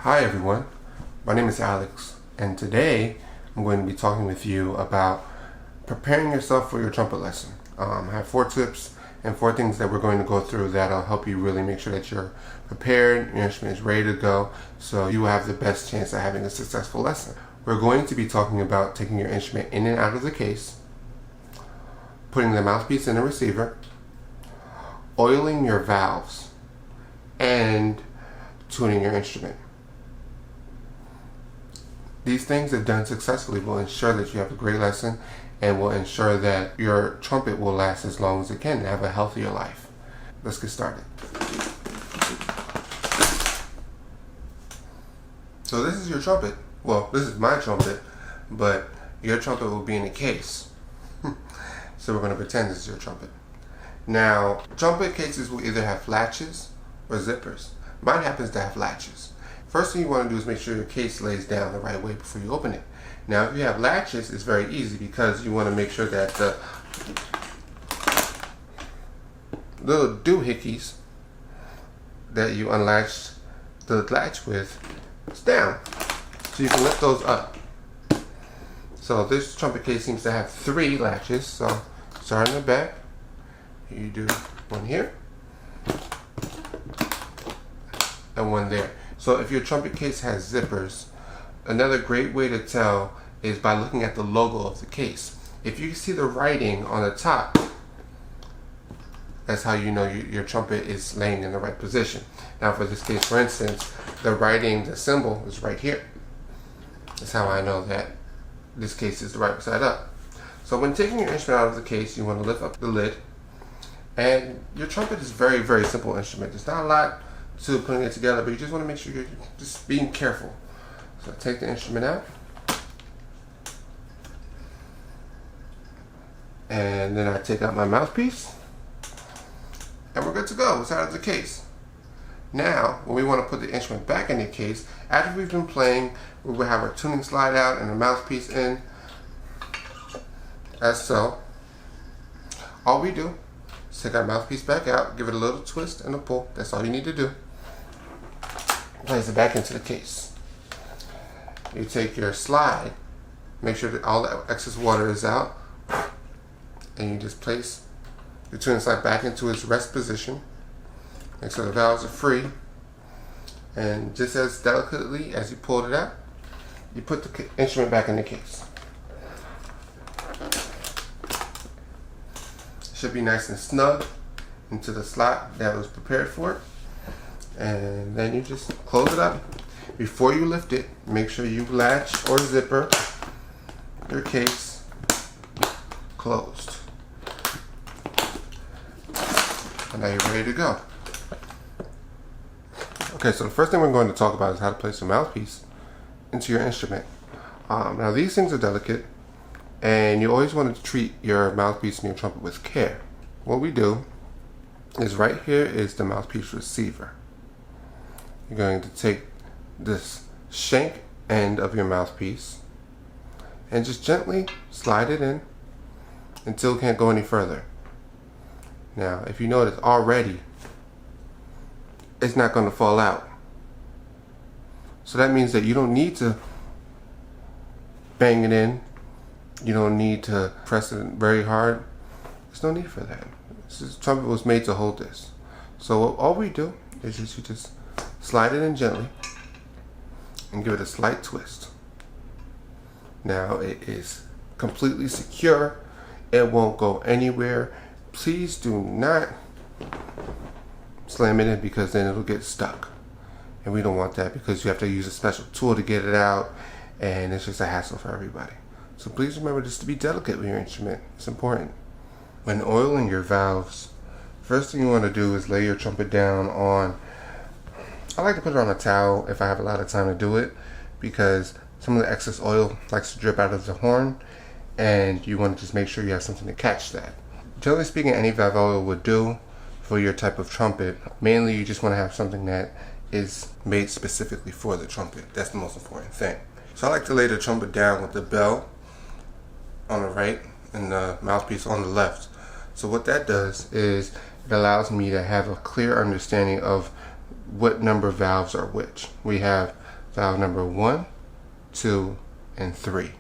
Hi everyone, my name is Alex, and today I'm going to be talking with you about preparing yourself for your trumpet lesson. I have 4 tips and 4 things that we're going to go through that'll help you really make sure that you're prepared, your instrument is ready to go, so you have the best chance of having a successful lesson. We're going to be talking about taking your instrument in and out of the case, putting the mouthpiece in the receiver, oiling your valves, and tuning your instrument. These things, if done successfully, will ensure that you have a great lesson and will ensure that your trumpet will last as long as it can and have a healthier life. Let's get started. So this is your trumpet. Well, this is my trumpet, but your trumpet will be in a case. So we're going to pretend this is your trumpet. Now, trumpet cases will either have latches or zippers. Mine happens to have latches. First thing you want to do is make sure your case lays down the right way before you open it. Now, if you have latches, it's very easy because you want to make sure that the little doohickeys that you unlatched the latch with is down, so you can lift those up. So this trumpet case seems to have 3 latches. So start in the back, you do one here and one there. So if your trumpet case has zippers, another great way to tell is by looking at the logo of the case. If you see the writing on the top, that's how you know your trumpet is laying in the right position. Now for this case, for instance, the writing, the symbol is right here. That's how I know that this case is the right side up. So when taking your instrument out of the case, you want to lift up the lid. And your trumpet is a very, very simple instrument. There's not a lot to putting it together, but you just want to make sure you're just being careful. So take the instrument out, and then I take out my mouthpiece, and we're good to go. It's out of the case. Now, when we want to put the instrument back in the case, after we've been playing, we will have our tuning slide out and the mouthpiece in, as so. All we do is take our mouthpiece back out, give it a little twist and a pull. That's all you need to do. Place it back into the case. You take your slide, make sure that all the excess water is out, and you just place the tuning slide back into its rest position. Make sure the valves are free, and just as delicately as you pulled it out, you put the instrument back in the case. It should be nice and snug into the slot that was prepared for it. And then you just close it up. Before you lift it, make sure you latch or zipper your case closed. And now you're ready to go. Okay, so the first thing we're going to talk about is how to place a mouthpiece into your instrument. Now these things are delicate, and you always want to treat your mouthpiece and your trumpet with care. What we do is right here is the mouthpiece receiver. You're going to take this shank end of your mouthpiece and just gently slide it in until it can't go any further. Now, if you notice already, it's not going to fall out. So that means that you don't need to bang it in. You don't need to press it very hard. There's no need for that. This trumpet was made to hold this. So all we do is you just slide it in gently and give it a slight twist. Now it is completely secure. It won't go anywhere. Please do not slam it in, because then it'll get stuck. And we don't want that, because you have to use a special tool to get it out, and it's just a hassle for everybody. So please remember just to be delicate with your instrument. It's important. When oiling your valves, first thing you want to do is lay your trumpet down on, I like to put it on a towel if I have a lot of time to do it, because some of the excess oil likes to drip out of the horn, and you want to just make sure you have something to catch that. Generally speaking, any valve oil would do for your type of trumpet. Mainly you just want to have something that is made specifically for the trumpet. That's the most important thing. So I like to lay the trumpet down with the bell on the right and the mouthpiece on the left. So what that does is it allows me to have a clear understanding of what number valves are which. We have valve number 1, 2, and 3.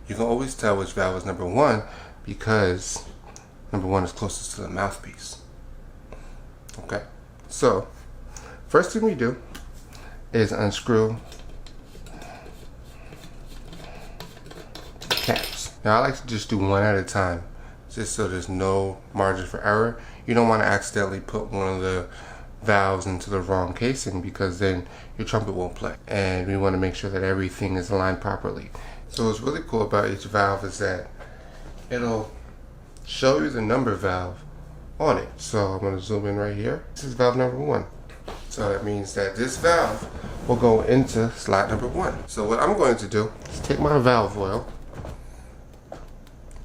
You can always tell which valve is number 1 because number 1 is closest to the mouthpiece. Okay, so first thing we do is unscrew the caps. Now I like to just do one at a time, just so there's no margin for error. You don't want to accidentally put one of the valves into the wrong casing because then your trumpet won't play. And we want to make sure that everything is aligned properly. So what's really cool about each valve is that it'll show you the number valve on it. So I'm going to zoom in right here. This is valve number 1. So that means that this valve will go into slot number 1. So what I'm going to do is take my valve oil,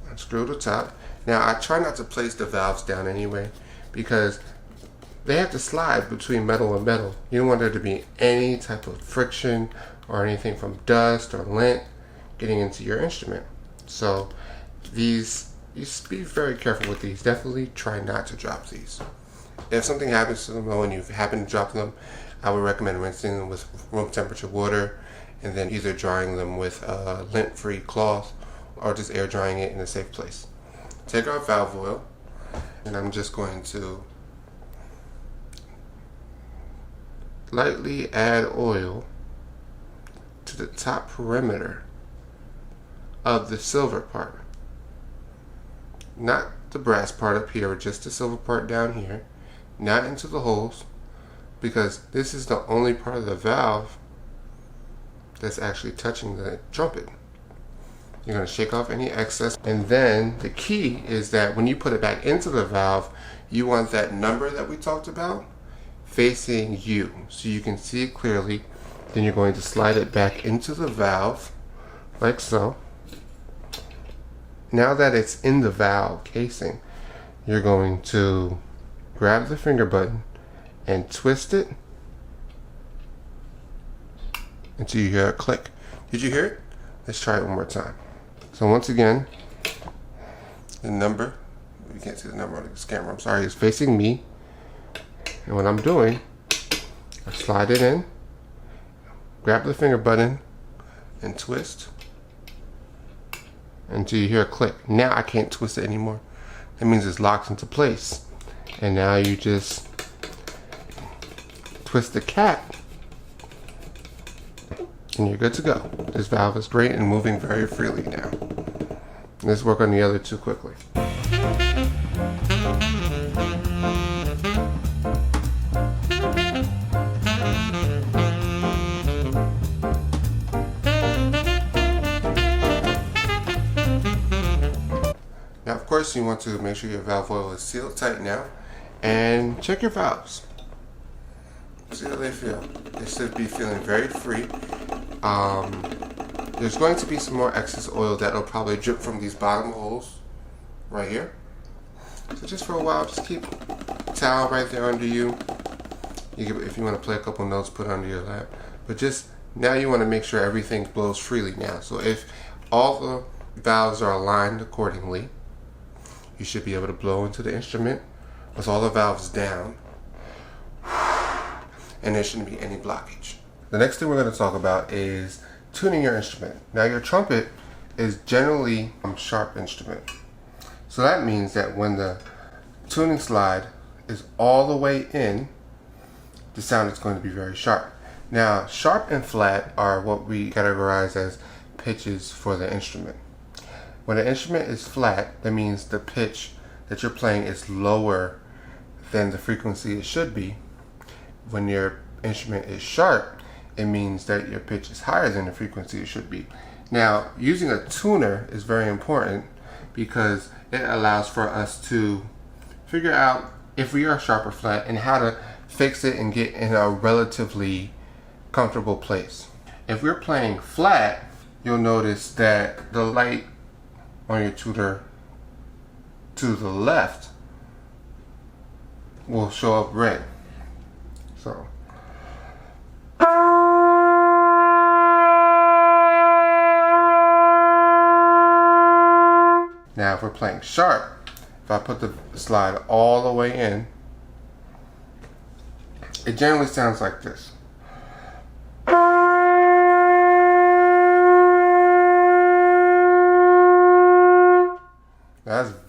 unscrew the top. Now I try not to place the valves down anyway because they have to slide between metal and metal. You don't want there to be any type of friction or anything from dust or lint getting into your instrument. So these, you just be very careful with these. Definitely try not to drop these. If something happens to them though and you happen to drop them, I would recommend rinsing them with room temperature water and then either drying them with a lint-free cloth or just air drying it in a safe place. Take our valve oil and I'm just going to lightly add oil to the top perimeter of the silver part. Not the brass part up here, just the silver part down here. Not into the holes, because this is the only part of the valve that's actually touching the trumpet. You're going to shake off any excess, and then the key is that when you put it back into the valve, you want that number that we talked about facing you so you can see it clearly. Then you're going to slide it back into the valve like so. Now that it's in the valve casing, you're going to grab the finger button and twist it until you hear a click. Did you hear it? Let's try it one more time. So once again, the number, you can't see the number on this camera, I'm sorry, is facing me. And what I'm doing, I slide it in, grab the finger button, and twist until you hear a click. Now I can't twist it anymore. That means it's locked into place. And now you just twist the cap and you're good to go. This valve is great and moving very freely now. Let's work on the other two quickly. Now of course you want to make sure your valve oil is sealed tight now, and check your valves. See how they feel. They should be feeling very free. There's going to be some more excess oil that will probably drip from these bottom holes right here. So just for a while, just keep a towel right there under you. If you want to play a couple notes, put it under your lap. But just now you want to make sure everything blows freely now. So if all the valves are aligned accordingly, you should be able to blow into the instrument with all the valves down, and there shouldn't be any blockage. The next thing we're going to talk about is tuning your instrument. Now your trumpet is generally a sharp instrument. So that means that when the tuning slide is all the way in, the sound is going to be very sharp. Now sharp and flat are what we categorize as pitches for the instrument. When the instrument is flat, that means the pitch that you're playing is lower than the frequency it should be. When your instrument is sharp, it means that your pitch is higher than the frequency it should be. Now, using a tuner is very important because it allows for us to figure out if we are sharp or flat and how to fix it and get in a relatively comfortable place. If we're playing flat, you'll notice that the light on your tuner to the left will show up red. So now if we're playing sharp, if I put the slide all the way in, it generally sounds like this.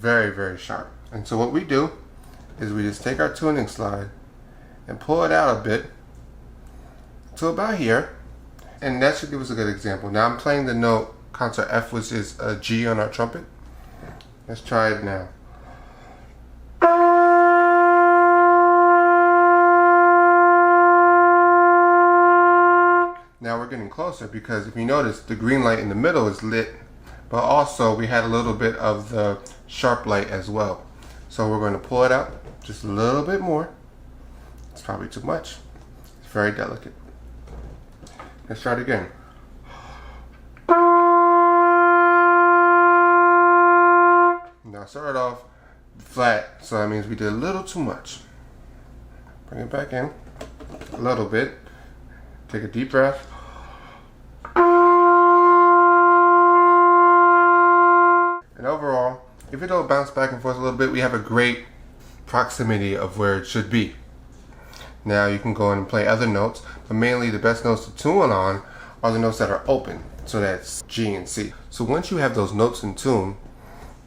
very, very sharp. And so what we do is we just take our tuning slide and pull it out a bit to about here. And that should give us a good example. Now I'm playing the note concert F, which is a G on our trumpet. Let's try it now. Now we're getting closer because if you notice, the green light in the middle is lit, but also we had a little bit of the sharp light as well. So we're going to pull it out just a little bit more. It's probably too much. It's very delicate. Let's try it again. Now start off flat, so that means we did a little too much. Bring it back in a little bit. Take a deep breath. And overall, if it don't bounce back and forth a little bit, we have a great proximity of where it should be. Now you can go in and play other notes, but mainly the best notes to tune on are the notes that are open. So that's G and C. So once you have those notes in tune,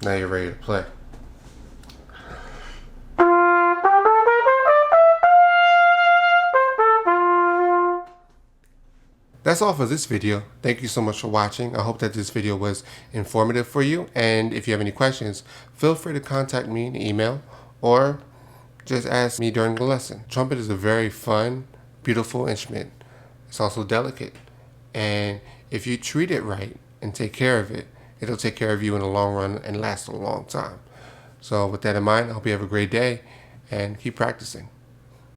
now you're ready to play. That's all for this video. Thank you so much for watching. I hope that this video was informative for you. And if you have any questions, feel free to contact me in email or just ask me during the lesson. Trumpet is a very fun, beautiful instrument. It's also delicate. And if you treat it right and take care of it, it'll take care of you in the long run and last a long time. So with that in mind, I hope you have a great day and keep practicing.